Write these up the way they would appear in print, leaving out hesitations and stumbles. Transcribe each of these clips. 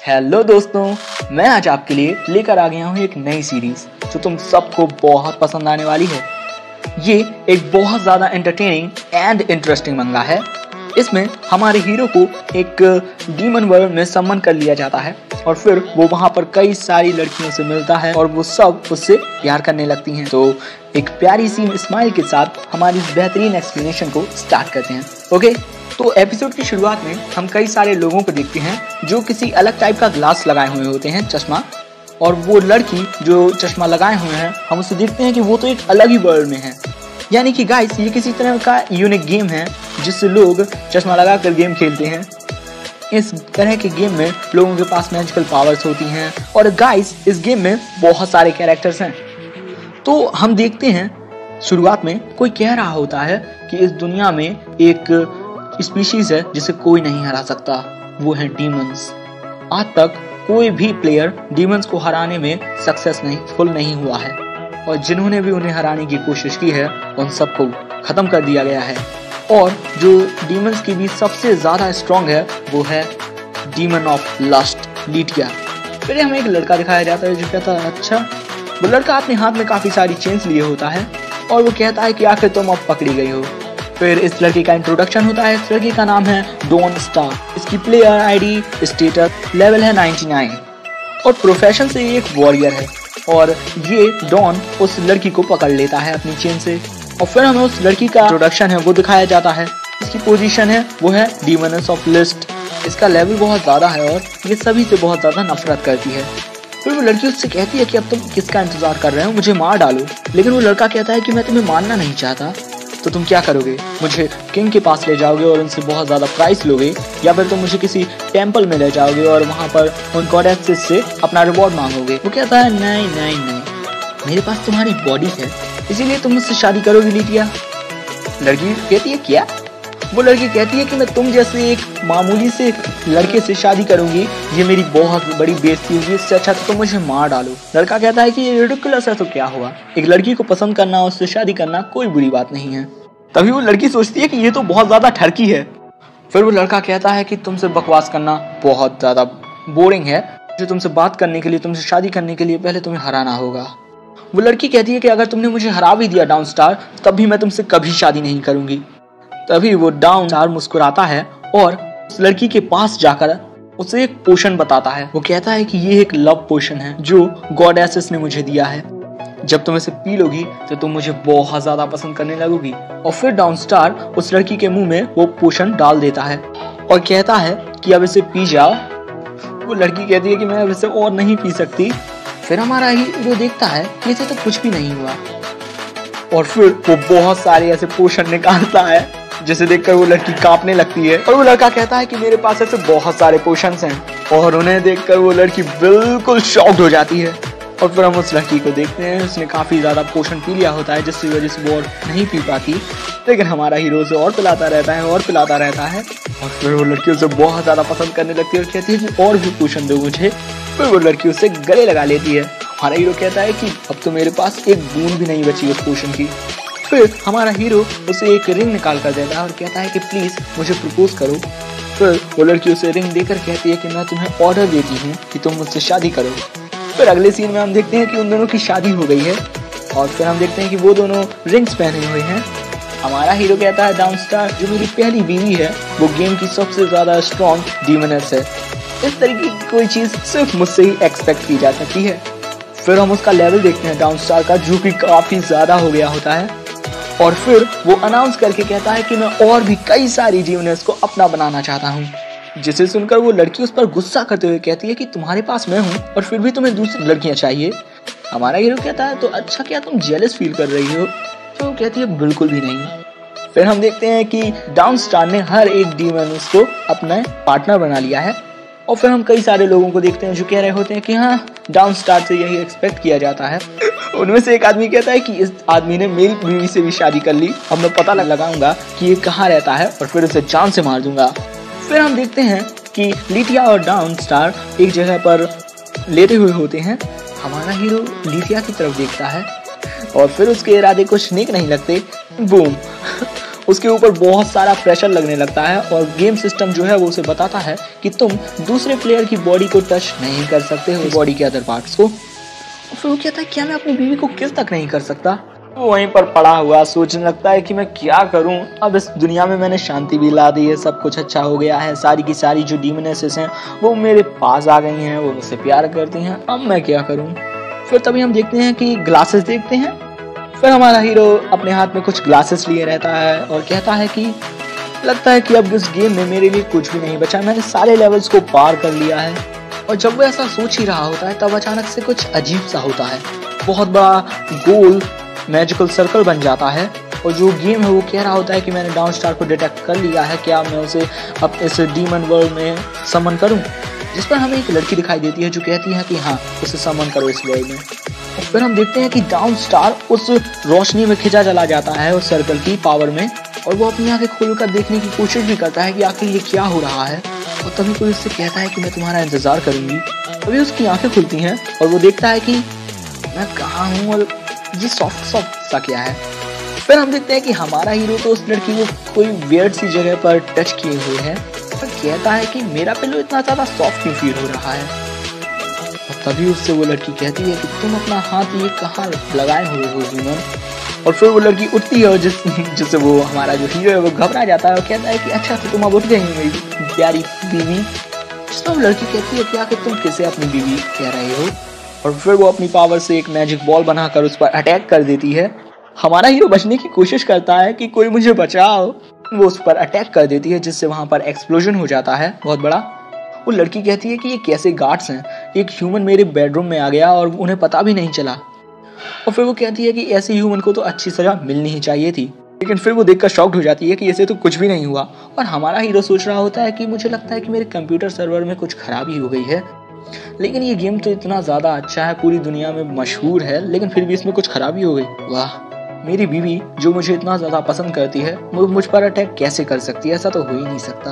Hello दोस्तों, मैं आज आपके लिए लेकर आ गया हूँ एक नई सीरीज जो तुम सबको बहुत पसंद आने वाली है। ये एक बहुत ज़्यादा एंटरटेनिंग एंड इंटरेस्टिंग मंगा है। इसमें हमारे हीरो को एक डीमन वर्ल्ड में समन कर लिया जाता है और फिर वो वहाँ पर कई सारी लड़कियों से मिलता है और वो सब उससे प्यार करने लगती हैं। तो एक प्यारी सी स्माइल के साथ हमारी इस बेहतरीन एक्सप्लेनेशन को स्टार्ट करते हैं। ओके, तो एपिसोड की शुरुआत में हम कई सारे लोगों को देखते हैं जो किसी अलग टाइप का ग्लास लगाए हुए होते हैं, चश्मा, और वो लड़की जो चश्मा लगाए हुए हैं हम उसे देखते हैं कि वो तो एक अलग ही वर्ल्ड में है। यानी कि गाइस, ये किसी तरह का यूनिक गेम है जिससे लोग चश्मा लगाकर गेम खेलते हैं। इस तरह के गेम में लोगों के पास मैजिकल पावर्स होती हैं और गाइस इस गेम में बहुत सारे कैरेक्टर्स हैं। तो हम देखते हैं शुरुआत में कोई कह रहा होता है कि इस दुनिया में एक स्पीशीज है जिसे कोई नहीं हरा सकता, वो है डीमंस। आज तक कोई भी प्लेयर डीमंस को हराने में सक्सेसफुल नहीं हुआ है और जिन्होंने भी उन्हें हराने की कोशिश की है उन सबको खत्म कर दिया गया है। और जो डीमंस की भी सबसे ज्यादा स्ट्रॉन्ग है वो है डीमन ऑफ लस्ट, लीटिया। फिर हमें एक लड़का दिखाया जाता है जो कहता है अच्छा। वो लड़का अपने हाथ में काफी सारी चेन्स लिए होता है और वो कहता है कि आखिर तुम अब पकड़ी गई हो। फिर इस लड़के का इंट्रोडक्शन होता है। इस लड़के का नाम है डॉन स्टार। इसकी प्लेयर आईडी स्टेटस लेवल है 99 और प्रोफेशन से ये एक वॉरियर है। और ये डॉन उस लड़की को पकड़ लेता है अपनी चेन से और फिर हमें उस लड़की का इंट्रोडक्शन है वो दिखाया जाता है। इसकी पोजीशन है वो है डीमनेस ऑफ लिस्ट। इसका लेवल बहुत ज्यादा है और ये सभी से बहुत ज्यादा नफरत करती है। फिर वो लड़की उससे कहती है कि अब तुम किसका इंतजार कर रहे हो, मुझे मार डालो। लेकिन वो लड़का कहता है कि मैं तुम्हें मारना नहीं चाहता, तो तुम क्या करोगे, मुझे किंग के पास ले जाओगे और उनसे बहुत ज्यादा प्राइस लोगे, या फिर तुम मुझे किसी टेंपल में ले जाओगे और वहां पर उन गॉडेसेस से अपना रिवॉर्ड मांगोगे। वो कहता है नहीं नहीं नहीं, मेरे पास तुम्हारी बॉडी है इसीलिए तुम मुझसे शादी करोगी लीटिया। लड़की कहती है क्या? वो लड़की कहती है कि मैं तुम जैसे एक मामूली से लड़के से शादी करूंगी, ये मेरी बहुत बड़ी बेइज्जती होगी, इससे अच्छा तो तुम मुझे मार डालो। लड़का कहता है कि ये रिडिकुलस है तो क्या हुआ, एक लड़की को पसंद करना और उससे शादी करना कोई बुरी बात नहीं है। तभी वो लड़की सोचती है कि ये तो बहुत ज्यादा ठरकी है। फिर वो लड़का कहता है कि तुमसे बकवास करना बहुत ज्यादा बोरिंग है, जो तुमसे बात करने के लिए, तुमसे शादी करने के लिए पहले तुम्हें हराना होगा। वो लड़की कहती है कि अगर तुमने मुझे हरा भी दिया डाउन स्टार, तब भी मैं तुमसे कभी शादी नहीं करूंगी। तभी वो डाउन स्टार मुस्कुराता है और उस लड़की के पास जाकर उसे एक पोशन बताता है। वो कहता है कि ये एक लव पोशन है जो गॉडेसेस ने मुझे दिया है, जब तुम इसे पी लोगी तो तुम मुझे बहुत ज्यादा पसंद करने लगोगी। और फिर डाउन स्टार उस लड़की के मुंह में वो पोशन डाल देता है और कहता है कि अब इसे पी जाओ। वो लड़की कहती है कि मैं अब इसे और नहीं पी सकती। फिर हमारा हीरो देखता है कि इसे तो कुछ भी नहीं हुआ और फिर वो बहुत सारे ऐसे पोशन निकालता है जिसे देखकर वो लड़की कांपने लगती है। और वो लड़का कहता है कि मेरे पास ऐसे बहुत सारे पोशंस हैं और उन्हें देखकर वो लड़की बिल्कुल शॉक्ड हो जाती है। और फिर हम उस लड़की को देखते हैं, उसने काफी ज्यादा पोशन पी लिया होता है जिसकी वजह से वो और नहीं पी पाती, लेकिन हमारा हीरो उसे और पिलाता रहता है और पिलाता रहता है। और फिर वो लड़की उसे बहुत ज्यादा पसंद करने लगती है और कहती है कि और भी पोशन दो मुझे। फिर वो लड़की उसे गले लगा लेती है। हमारा हीरो कहता है कि अब तो मेरे पास एक बूंद भी नहीं बची उस पोशन की। फिर हमारा हीरो उसे एक रिंग निकाल कर देता है और कहता है कि प्लीज मुझे प्रपोज करो। फिर वो लड़की उसे रिंग देकर कहती है कि मैं तुम्हें ऑर्डर देती हूँ कि तुम मुझसे शादी करो। फिर अगले सीन में हम देखते हैं कि उन दोनों की शादी हो गई है और फिर हम देखते हैं कि वो दोनों रिंग्स पहने हुए हैं। हमारा हीरो कहता है डाउन स्टार जो मेरी पहली बीवी है वो गेम की सबसे ज्यादा स्ट्रॉन्ग डीमनेस है, इस तरीके की कोई चीज सिर्फ मुझसे ही एक्सपेक्ट की जा सकती है। फिर हम उसका लेवल देखते हैं डाउन स्टार का, जो कि काफी ज्यादा हो गया होता है। और फिर वो अनाउंस करके कहता है कि मैं और भी कई सारी डीमनेस को अपना बनाना चाहता हूँ, जिसे सुनकर वो लड़की उस पर गुस्सा करते हुए कहती है कि तुम्हारे पास मैं हूँ और फिर भी तुम्हें दूसरी लड़कियां चाहिए। हमारा हीरो कहता है तो अच्छा क्या तुम जेलस फील कर रही हो? तो वो कहती है बिल्कुल भी नहीं। फिर हम देखते हैं कि डाउन स्टार ने हर एक डीमनेस को अपना पार्टनर बना लिया है और फिर हम कई सारे लोगों को देखते हैं जो कह रहे होते हैं कि हाँ, डाउन स्टार से यही एक्सपेक्ट किया जाता है। उनमें से एक आदमी कहता है कि इस आदमी ने मेरी बीवी से भी शादी कर ली, अब मैं पता लगाऊंगा कि ये कहाँ रहता है और फिर उसे जान से मार दूंगा। फिर हम देखते हैं कि लीटिया और डाउन स्टार एक जगह पर लेटे हुए होते हैं। हमारा हीरो लीटिया की तरफ देखता है और फिर उसके इरादे कुछ नेक नहीं लगते। बूम, उसके ऊपर बहुत सारा प्रेशर लगने लगता है और गेम सिस्टम जो है वो उसे बताता है कि तुम दूसरे प्लेयर की बॉडी को टच नहीं कर सकते हो, बॉडी के अदर पार्ट्स को। और फिर वो कहता है क्या मैं अपनी बीवी को किस तक नहीं कर सकता। वो वहीं पर पड़ा हुआ सोचने लगता है कि मैं क्या करूं, अब इस दुनिया में मैंने शांति भी ला दी है, सब कुछ अच्छा हो गया है, सारी की सारी जो डीमनेसेस हैं वो मेरे पास आ गई हैं, वो मुझसे प्यार करती हैं, अब मैं क्या करूं। फिर तभी हम देखते हैं कि ग्लासेस देखते हैं। फिर हमारा हीरो अपने हाथ में कुछ ग्लासेस लिए रहता है और कहता है कि लगता है कि अब इस गेम में मेरे लिए कुछ भी नहीं बचा, मैंने सारे लेवल्स को पार कर लिया है। और जब वो ऐसा सोच ही रहा होता है तब अचानक से कुछ अजीब सा होता है, बहुत बड़ा गोल मैजिकल सर्कल बन जाता है और जो गेम है वो कह रहा होता है कि मैंने डाउन स्टार को डिटेक्ट कर लिया है, क्या मैं उसे अब इस डीमन वर्ल्ड में समन करूं। जिस पर हमें एक लड़की दिखाई देती है जो कहती है कि हाँ उसे समन करो इस वर्ल्ड में। और फिर हम देखते हैं कि डाउन स्टार उस रोशनी में खिंचा चला जाता है उस सर्कल की पावर में और वो अपनी आंखें खोलकर देखने की कोशिश भी करता है कि आखिर ये क्या हो रहा है। और तभी कोई उससे कहता है कि मैं तुम्हारा इंतजार करूंगी। तभी उसकी आंखें खुलती हैं और वो देखता है कि मैं कहाँ हूँ और ये सॉफ्ट सॉफ्ट सा क्या है। फिर हम देखते हैं कि हमारा हीरो तो उस लड़की को कोई वियर्ड सी जगह पर टच किए हुए है और कहता है कि मेरा पिल्लो इतना ज्यादा सॉफ्ट क्यों फील हो रहा है। और तभी उससे वो लड़की कहती है कि तुम अपना हाथ ये कहाँ लगाए हुए हो ह्यूमन। और फिर वो लड़की उठती है और जिससे वो हमारा जो हीरो है वो घबरा जाता है और कहता है कि अच्छा तो तुम अब उठ गई मेरी प्यारी बीवी। जिस पर वो लड़की कहती है कि आखिर तुम किसे अपनी बीवी कह रहे हो। और फिर वो अपनी पावर से एक मैजिक बॉल बनाकर उस पर अटैक कर देती है। हमारा हीरो बचने की कोशिश करता है कि कोई मुझे बचाओ, वो उस पर अटैक कर देती है जिससे वहां पर एक्सप्लोजन हो जाता है बहुत बड़ा। वो लड़की कहती है कि ये कैसे गार्ड्स हैं, एक ह्यूमन मेरे बेडरूम में आ गया और उन्हें पता भी नहीं चला। और फिर वो कहती है कि ऐसे ह्यूमन को तो अच्छी सजा मिलनी ही चाहिए थी, लेकिन फिर वो देखकर शॉक्ड हो जाती है कि ऐसे तो कुछ भी नहीं हुआ। और हमारा हीरो सोच रहा होता है कि मुझे लगता है कि मेरे कंप्यूटर सर्वर में कुछ खराबी हो गई है, लेकिन ये गेम तो इतना ज्यादा अच्छा है, पूरी दुनिया में मशहूर है, लेकिन फिर भी इसमें कुछ खराबी हो गई। वाह, मेरी बीवी जो मुझे इतना ज्यादा पसंद करती है वो मुझ पर अटैक कैसे कर सकती है, ऐसा तो हो ही नहीं सकता।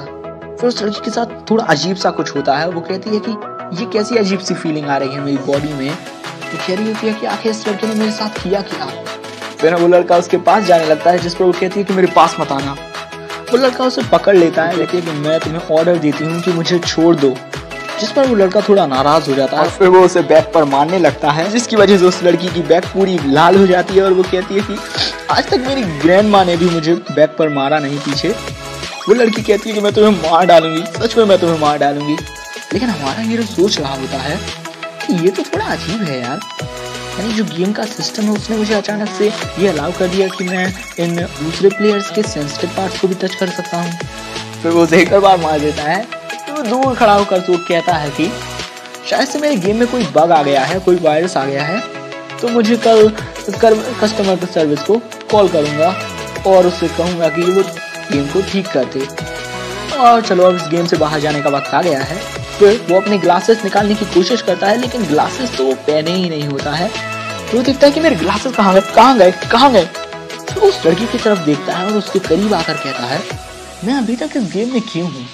फिर उस लड़की के साथ थोड़ा अजीब सा कुछ होता है। वो कहती है कि ये कैसी अजीब सी फीलिंग आ रही है मेरी बॉडी में। वो कह रही होती है कि आखिर इस लड़के ने मेरे साथ किया क्या। फिर वो लड़का उसके पास जाने लगता है जिस पर वो कहती है कि मेरे पास मत आना। वो लड़का उसे पकड़ लेता है, कहती है कि मैं तुम्हें ऑर्डर देती हूँ कि मुझे छोड़ दो। जिस पर वो लड़का थोड़ा नाराज हो जाता है और फिर वो उसे बैक पर मारने लगता है, जिसकी वजह से उस लड़की की बैक पूरी लाल हो जाती है और वो कहती है कि आज तक मेरी ग्रैंड माँ ने भी मुझे बैक पर मारा नहीं पीछे। वो लड़की कहती है कि मैं तुम्हें मार डालूंगी, सच में मैं तुम्हें मार डालूंगी। लेकिन हमारा हीरो सोच रहा होता है कि ये तो थोड़ा अजीब है यार, यानी जो गेम का सिस्टम है उसने मुझे अचानक से ये अलाउ कर दिया कि मैं इन दूसरे प्लेयर्स के सेंसिटिव पार्ट्स को भी टच कर सकता हूँ। फिर वो उसे एक बार मार देता है। तो वो दूर खड़ा होकर तो कहता है कि शायद से मेरे गेम में कोई बग आ गया है, कोई वायरस आ गया है, तो मुझे कल कस्टमर सर्विस को कॉल करूंगा और उससे कहूंगा कि वो गेम को ठीक कर दे। और चलो अब इस गेम से बाहर जाने का वक्त आ गया है। फिर वो अपने ग्लासेस निकालने की कोशिश करता है, लेकिन ग्लासेस तो वो पहने ही नहीं होता है। तो वो देखता है कि मेरे ग्लासेस कहाँ गए। तो उस लड़की की तरफ देखता है और उसके करीब आकर कहता है मैं अभी तक इस गेम में क्यों हूँ।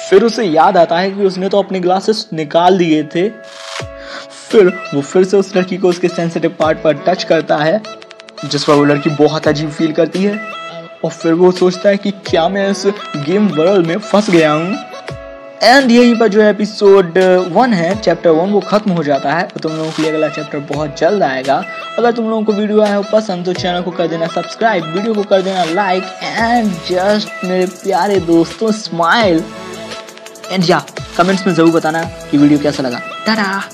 फिर उसे याद आता है कि उसने तो अपने ग्लासेस निकाल दिए थे। फिर वो फिर से उस लड़की को उसके सेंसिटिव पार्ट पर टच करता है, जिस पर वो लड़की बहुत अजीब फील करती है। और फिर वो सोचता है कि क्या मैं इस गेम वर्ल्ड में फंस गया हूँ। एंड यहीं पर जो एपिसोड 1 है, चैप्टर 1 वो खत्म हो जाता है। तो तुम लोगों के लिए अगला चैप्टर बहुत जल्द आएगा। अगर तुम लोगों को वीडियो आया हो पसंद तो चैनल को कर देना सब्सक्राइब, वीडियो को कर देना लाइक एंड जस्ट मेरे प्यारे दोस्तों स्माइल एंड या कमेंट्स में जरूर बताना कि वीडियो कैसा लगा। टाटा।